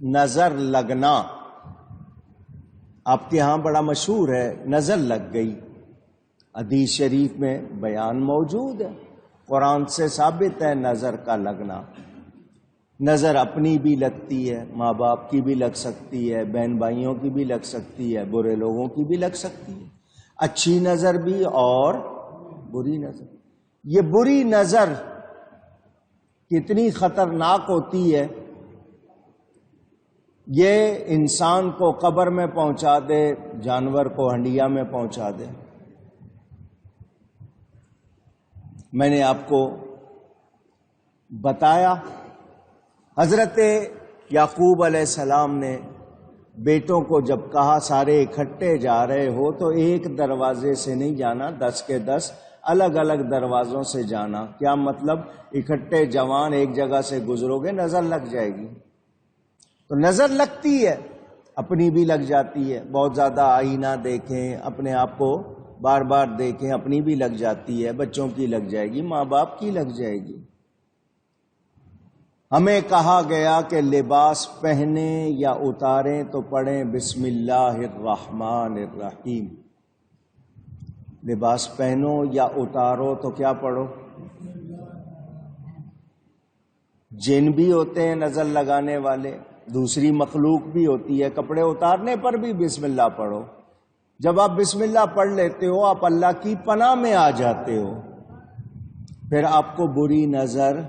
نظر لگنا آپ کے ہاں بڑا مشہور ہے، نظر لگ گئی، حدیث شریف میں بیان موجود ہے، قرآن سے ثابت ہے نظر کا لگنا۔ نظر اپنی بھی لگتی ہے، ماں باپ کی بھی لگ سکتی ہے، بہن بھائیوں کی بھی لگ سکتی ہے، برے لوگوں کی بھی لگ سکتی ہے، اچھی نظر بھی اور بری نظر۔ یہ بری نظر کتنی خطرناک ہوتی ہے، یہ انسان کو قبر میں پہنچا دے، جانور کو ہنڈیا میں پہنچا دے۔ میں نے آپ کو بتایا حضرت یعقوب علیہ السلام نے بیٹوں کو جب کہا سارے اکٹھے جا رہے ہو تو ایک دروازے سے نہیں جانا، 10 کے 10 الگ الگ دروازوں سے جانا۔ کیا مطلب؟ اکٹھے جوان ایک جگہ سے گزرو گے نظر لگ جائے گی۔ تو نظر لگتی ہے، اپنی بھی لگ جاتی ہے، بہت زیادہ آئینہ دیکھیں، اپنے آپ کو بار بار دیکھیں، اپنی بھی لگ جاتی ہے، بچوں کی لگ جائے گی، ماں باپ کی لگ جائے گی۔ ہمیں کہا گیا کہ لباس پہنیں یا اتاریں تو پڑھیں بسم اللہ الرحمن الرحیم۔ لباس پہنو یا اتارو تو کیا پڑھو؟ جن بھی ہوتے ہیں نظر لگانے والے، دوسری مخلوق بھی ہوتی ہے، کپڑے اتارنے پر بھی بسم اللہ پڑھو۔ جب آپ بسم اللہ پڑھ لیتے ہو آپ اللہ کی پناہ میں آ جاتے ہو، پھر آپ کو بری نظر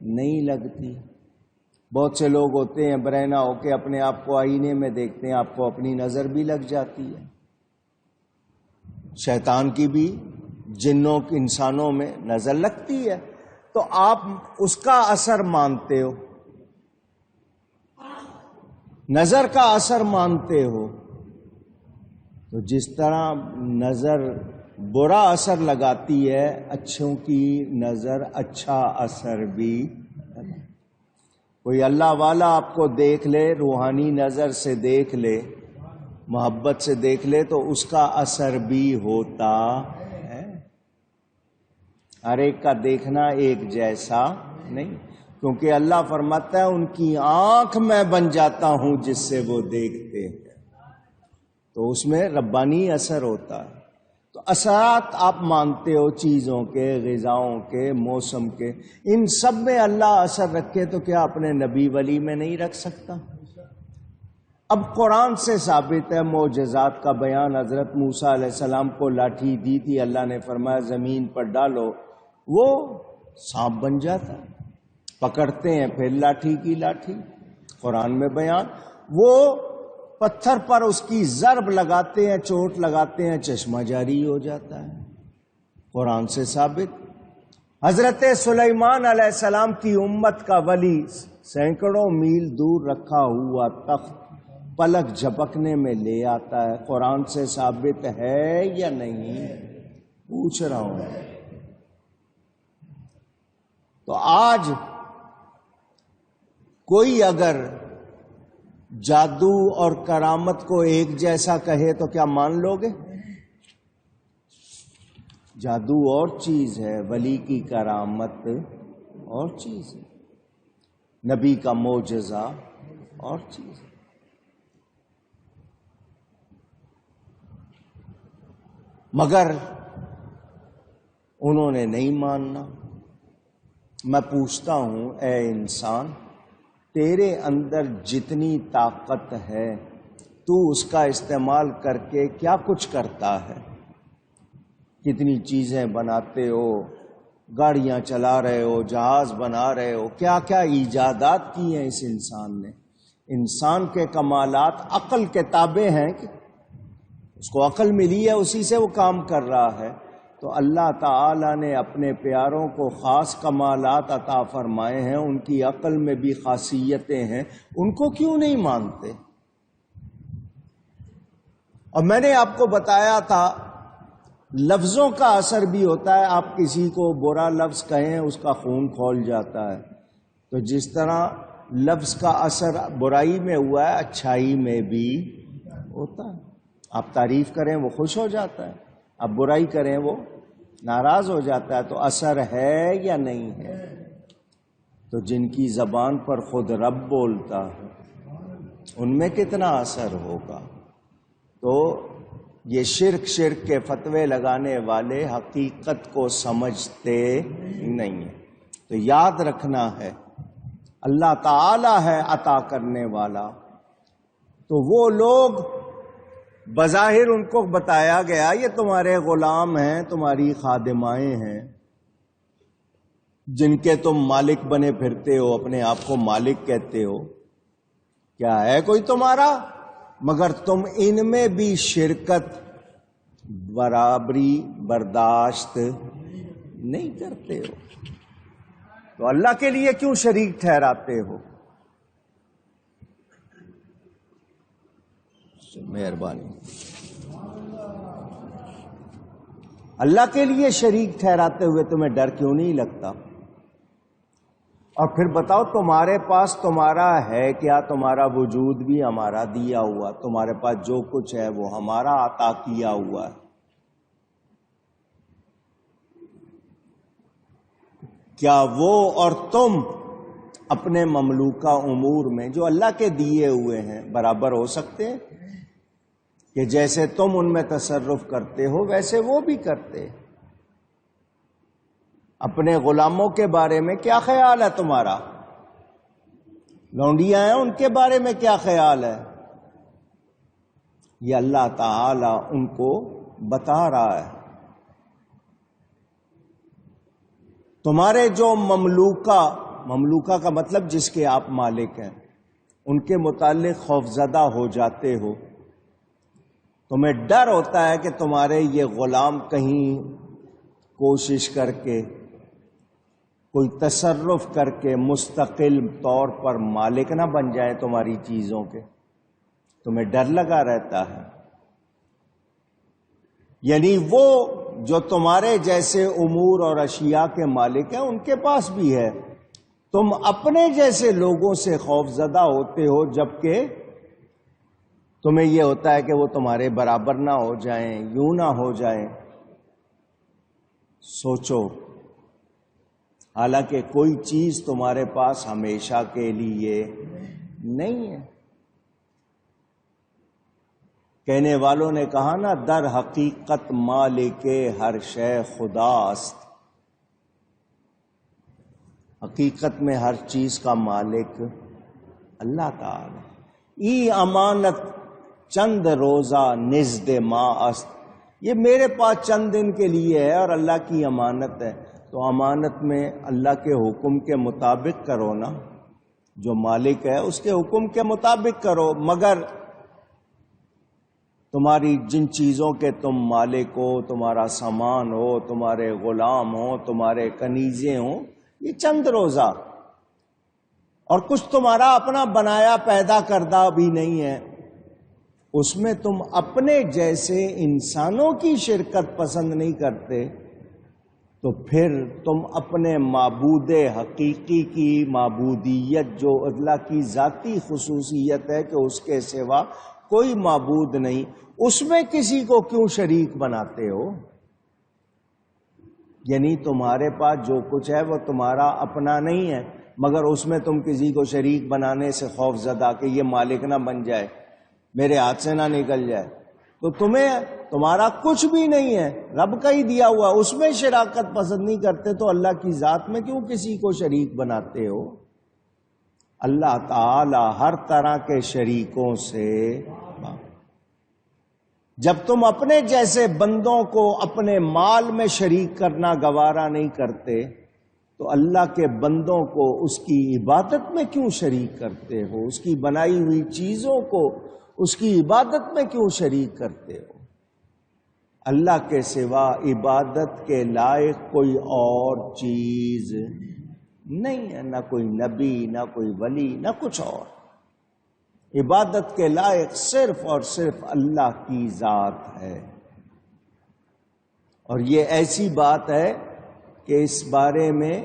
نہیں لگتی۔ بہت سے لوگ ہوتے ہیں برہنہ ہو کے اپنے آپ کو آئینے میں دیکھتے ہیں، آپ کو اپنی نظر بھی لگ جاتی ہے۔ شیطان کی بھی جنوں انسانوں میں نظر لگتی ہے، تو آپ اس کا اثر مانتے ہو، نظر کا اثر مانتے ہو۔ تو جس طرح نظر برا اثر لگاتی ہے، اچھوں کی نظر اچھا اثر بھی لگاتی۔ کوئی اللہ والا آپ کو دیکھ لے، روحانی نظر سے دیکھ لے، محبت سے دیکھ لے تو اس کا اثر بھی ہوتا ہے۔ ہر ایک کا دیکھنا ایک جیسا نہیں، کیونکہ اللہ فرماتا ہے ان کی آنکھ میں بن جاتا ہوں جس سے وہ دیکھتے ہیں، تو اس میں ربانی اثر ہوتا ہے۔ تو اثرات آپ مانتے ہو چیزوں کے، غذاؤں کے، موسم کے، ان سب میں اللہ اثر رکھے تو کیا اپنے نبی ولی میں نہیں رکھ سکتا؟ اب قرآن سے ثابت ہے، معجزات کا بیان۔ حضرت موسیٰ علیہ السلام کو لاٹھی دی تھی، اللہ نے فرمایا زمین پر ڈالو، وہ سانپ بن جاتا، پکڑتے ہیں پھر لاٹھی کی لاٹھی، قرآن میں بیان۔ وہ پتھر پر اس کی ضرب لگاتے ہیں، چوٹ لگاتے ہیں، چشمہ جاری ہو جاتا ہے، قرآن سے ثابت۔ حضرت سلیمان علیہ السلام کی امت کا ولی سینکڑوں میل دور رکھا ہوا تخت پلک جھپکنے میں لے آتا ہے، قرآن سے ثابت ہے یا نہیں؟ پوچھ رہا ہوں۔ تو آج کوئی اگر جادو اور کرامت کو ایک جیسا کہے تو کیا مان لو گے؟ جادو اور چیز ہے، ولی کی کرامت اور چیز ہے، نبی کا معجزہ اور چیز ہے۔ مگر انہوں نے نہیں ماننا۔ میں پوچھتا ہوں، اے انسان، تیرے اندر جتنی طاقت ہے تو اس کا استعمال کر کے کیا کچھ کرتا ہے؟ کتنی چیزیں بناتے ہو، گاڑیاں چلا رہے ہو، جہاز بنا رہے ہو، کیا کیا ایجادات کی ہیں اس انسان نے۔ انسان کے کمالات عقل کے تابع ہیں کہ اس کو عقل ملی ہے، اسی سے وہ کام کر رہا ہے۔ تو اللہ تعالی نے اپنے پیاروں کو خاص کمالات عطا فرمائے ہیں، ان کی عقل میں بھی خاصیتیں ہیں، ان کو کیوں نہیں مانتے؟ اور میں نے آپ کو بتایا تھا لفظوں کا اثر بھی ہوتا ہے، آپ کسی کو برا لفظ کہیں اس کا خون کھول جاتا ہے، تو جس طرح لفظ کا اثر برائی میں ہوا ہے اچھائی میں بھی ہوتا ہے۔ آپ تعریف کریں وہ خوش ہو جاتا ہے، آپ برائی کریں وہ ناراض ہو جاتا ہے، تو اثر ہے یا نہیں ہے؟ تو جن کی زبان پر خود رب بولتا ہے ان میں کتنا اثر ہوگا؟ تو یہ شرک کے فتوے لگانے والے حقیقت کو سمجھتے نہیں ہیں۔ تو یاد رکھنا ہے اللہ تعالی ہے عطا کرنے والا، تو وہ لوگ بظاہر ان کو بتایا گیا یہ تمہارے غلام ہیں، تمہاری خادمائیں ہیں، جن کے تم مالک بنے پھرتے ہو، اپنے آپ کو مالک کہتے ہو، کیا ہے کوئی تمہارا؟ مگر تم ان میں بھی شرکت برابری برداشت نہیں کرتے ہو، تو اللہ کے لیے کیوں شریک ٹھہراتے ہو؟ مہربانی، اللہ کے لیے شریک ٹھہراتے ہوئے تمہیں ڈر کیوں نہیں لگتا؟ اور پھر بتاؤ تمہارے پاس تمہارا ہے کیا؟ تمہارا وجود بھی ہمارا دیا ہوا، تمہارے پاس جو کچھ ہے وہ ہمارا عطا کیا ہوا ہے۔ کیا وہ اور تم اپنے مملوکہ امور میں جو اللہ کے دیے ہوئے ہیں برابر ہو سکتے ہیں کہ جیسے تم ان میں تصرف کرتے ہو ویسے وہ بھی کرتے؟ اپنے غلاموں کے بارے میں کیا خیال ہے تمہارا؟ لونڈیاں ہیں، ان کے بارے میں کیا خیال ہے؟ یہ اللہ تعالی ان کو بتا رہا ہے۔ تمہارے جو مملوکہ کا مطلب جس کے آپ مالک ہیں، ان کے متعلق خوفزدہ ہو جاتے ہو، تمہیں ڈر ہوتا ہے کہ تمہارے یہ غلام کہیں کوشش کر کے کوئی تصرف کر کے مستقل طور پر مالک نہ بن جائے تمہاری چیزوں کے، تمہیں ڈر لگا رہتا ہے۔ یعنی وہ جو تمہارے جیسے امور اور اشیاء کے مالک ہیں ان کے پاس بھی ہے، تم اپنے جیسے لوگوں سے خوف زدہ ہوتے ہو، جبکہ تمہیں یہ ہوتا ہے کہ وہ تمہارے برابر نہ ہو جائیں، یوں نہ ہو جائیں۔ سوچو، حالانکہ کوئی چیز تمہارے پاس ہمیشہ کے لیے نہیں ہے۔ کہنے والوں نے کہا نا، در حقیقت مالک ہر شے خداست۔ حقیقت میں ہر چیز کا مالک اللہ تعالی۔ ای امانت چند روزہ نزد ما است، یہ میرے پاس چند دن کے لیے ہے اور اللہ کی امانت ہے، تو امانت میں اللہ کے حکم کے مطابق کرو نا، جو مالک ہے اس کے حکم کے مطابق کرو۔ مگر تمہاری جن چیزوں کے تم مالک ہو، تمہارا سامان ہو، تمہارے غلام ہو، تمہارے کنیزیں ہوں، یہ چند روزہ، اور کچھ تمہارا اپنا بنایا پیدا کردہ بھی نہیں ہے، اس میں تم اپنے جیسے انسانوں کی شرکت پسند نہیں کرتے، تو پھر تم اپنے معبود حقیقی کی معبودیت، جو اللہ کی ذاتی خصوصیت ہے کہ اس کے سوا کوئی معبود نہیں، اس میں کسی کو کیوں شریک بناتے ہو؟ یعنی تمہارے پاس جو کچھ ہے وہ تمہارا اپنا نہیں ہے، مگر اس میں تم کسی کو شریک بنانے سے خوف زدہ کہ یہ مالک نہ بن جائے، میرے ہاتھ سے نہ نکل جائے، تو تمہارا کچھ بھی نہیں ہے، رب کا ہی دیا ہوا، اس میں شراکت پسند نہیں کرتے، تو اللہ کی ذات میں کیوں کسی کو شریک بناتے ہو؟ اللہ تعالی ہر طرح کے شریکوں سے، جب تم اپنے جیسے بندوں کو اپنے مال میں شریک کرنا گوارا نہیں کرتے، تو اللہ کے بندوں کو اس کی عبادت میں کیوں شریک کرتے ہو؟ اس کی بنائی ہوئی چیزوں کو اس کی عبادت میں کیوں شریک کرتے ہو؟ اللہ کے سوا عبادت کے لائق کوئی اور چیز نہیں ہے، نہ کوئی نبی، نہ کوئی ولی، نہ کچھ اور۔ عبادت کے لائق صرف اور صرف اللہ کی ذات ہے، اور یہ ایسی بات ہے کہ اس بارے میں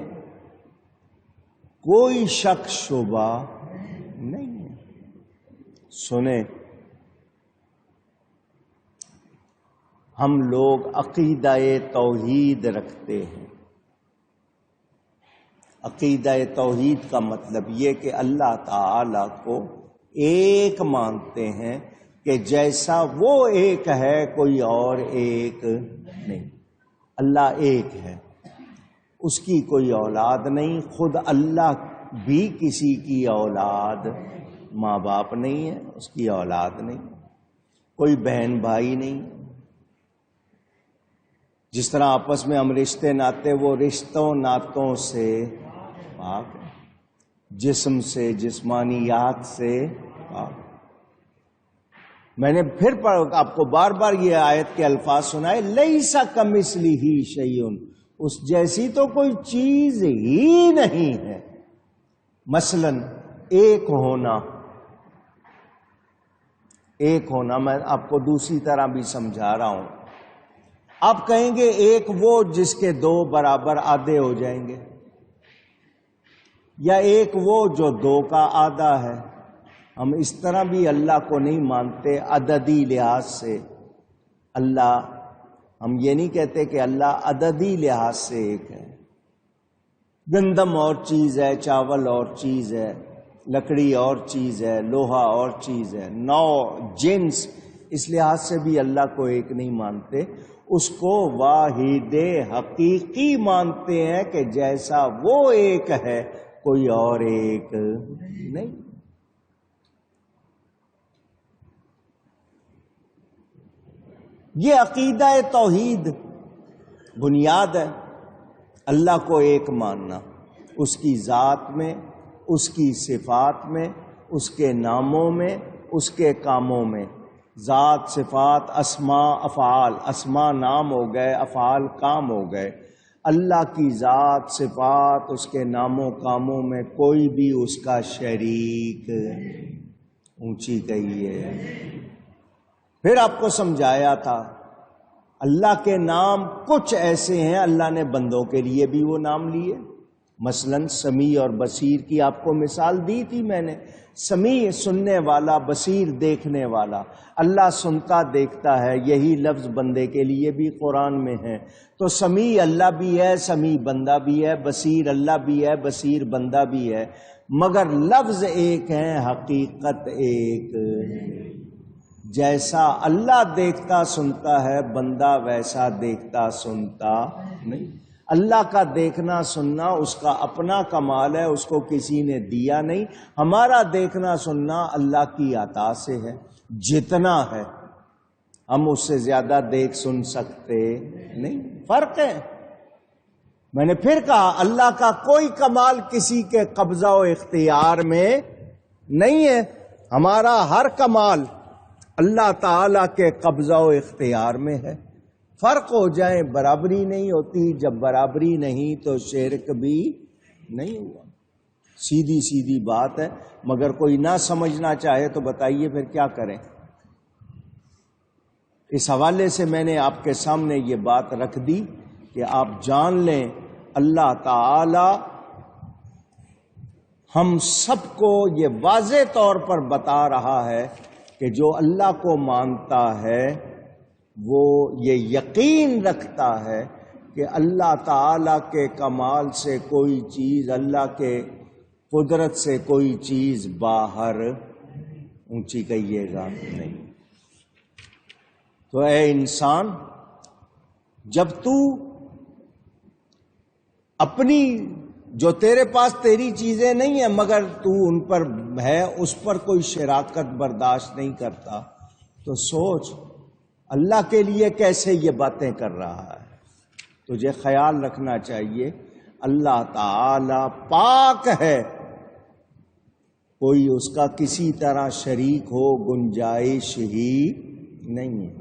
کوئی شک شبہ نہیں ہے۔ سنیں، ہم لوگ عقیدہ توحید رکھتے ہیں۔ عقیدہ توحید کا مطلب یہ کہ اللہ تعالی کو ایک مانتے ہیں کہ جیسا وہ ایک ہے کوئی اور ایک نہیں. اللہ ایک ہے، اس کی کوئی اولاد نہیں، خود اللہ بھی کسی کی اولاد، ماں باپ نہیں ہے، اس کی اولاد نہیں، کوئی بہن بھائی نہیں. جس طرح آپس میں ہم رشتے ناتے، وہ رشتوں ناتوں سے پاک ہے، جسم سے، جسمانیات سے پاک. میں نے پھر آپ کو بار بار یہ آیت کے الفاظ سنائے، لیسا کمثلہ شیء، اس جیسی تو کوئی چیز ہی نہیں ہے. مثلا ایک ہونا میں آپ کو دوسری طرح بھی سمجھا رہا ہوں. آپ کہیں گے ایک وہ جس کے دو برابر آدھے ہو جائیں گے، یا ایک وہ جو دو کا آدھا ہے. ہم اس طرح بھی اللہ کو نہیں مانتے عددی لحاظ سے. اللہ، ہم یہ نہیں کہتے کہ اللہ عددی لحاظ سے ایک ہے. گندم اور چیز ہے، چاول اور چیز ہے، لکڑی اور چیز ہے، لوہا اور چیز ہے، نوع، جنس، اس لحاظ سے بھی اللہ کو ایک نہیں مانتے. اس کو واحد حقیقی مانتے ہیں کہ جیسا وہ ایک ہے کوئی اور ایک نہیں. یہ عقیدہ توحید بنیاد ہے، اللہ کو ایک ماننا، اس کی ذات میں، اس کی صفات میں، اس کے ناموں میں، اس کے کاموں میں. ذات، صفات، اسماء، افعال. اسماء نام ہو گئے، افعال کام ہو گئے. اللہ کی ذات، صفات، اس کے ناموں کاموں میں کوئی بھی اس کا شریک اونچی کہیے. پھر آپ کو سمجھایا تھا اللہ کے نام کچھ ایسے ہیں، اللہ نے بندوں کے لیے بھی وہ نام لیے. مثلا سمیع اور بصیر کی آپ کو مثال دی تھی میں نے. سمیع سننے والا، بصیر دیکھنے والا. اللہ سنتا دیکھتا ہے، یہی لفظ بندے کے لیے بھی قرآن میں ہے. تو سمیع اللہ بھی ہے، سمیع بندہ بھی ہے، بصیر اللہ بھی ہے، بصیر بندہ بھی ہے، مگر لفظ ایک ہے، حقیقت ایک. جیسا اللہ دیکھتا سنتا ہے، بندہ ویسا دیکھتا سنتا نہیں. اللہ کا دیکھنا سننا اس کا اپنا کمال ہے، اس کو کسی نے دیا نہیں. ہمارا دیکھنا سننا اللہ کی عطا سے ہے، جتنا ہے. ہم اس سے زیادہ دیکھ سن سکتے نہیں. فرق ہے. میں نے پھر کہا اللہ کا کوئی کمال کسی کے قبضہ و اختیار میں نہیں ہے. ہمارا ہر کمال اللہ تعالی کے قبضہ و اختیار میں ہے. فرق ہو جائے برابری نہیں ہوتی، جب برابری نہیں تو شرک بھی نہیں ہوا. سیدھی سیدھی بات ہے. مگر کوئی نہ سمجھنا چاہے تو بتائیے پھر کیا کریں. اس حوالے سے میں نے آپ کے سامنے یہ بات رکھ دی کہ آپ جان لیں اللہ تعالی ہم سب کو یہ واضح طور پر بتا رہا ہے کہ جو اللہ کو مانتا ہے وہ یہ یقین رکھتا ہے کہ اللہ تعالی کے کمال سے کوئی چیز، اللہ کے قدرت سے کوئی چیز باہر اونچی کہیے گا نہیں. تو اے انسان، جب تو اپنی جو تیرے پاس تیری چیزیں نہیں ہیں مگر تو ان پر ہے، اس پر کوئی شراکت برداشت نہیں کرتا، تو سوچ اللہ کے لیے کیسے یہ باتیں کر رہا ہے. تجھے خیال رکھنا چاہیے اللہ تعالی پاک ہے، کوئی اس کا کسی طرح شریک ہو گنجائش ہی نہیں ہے.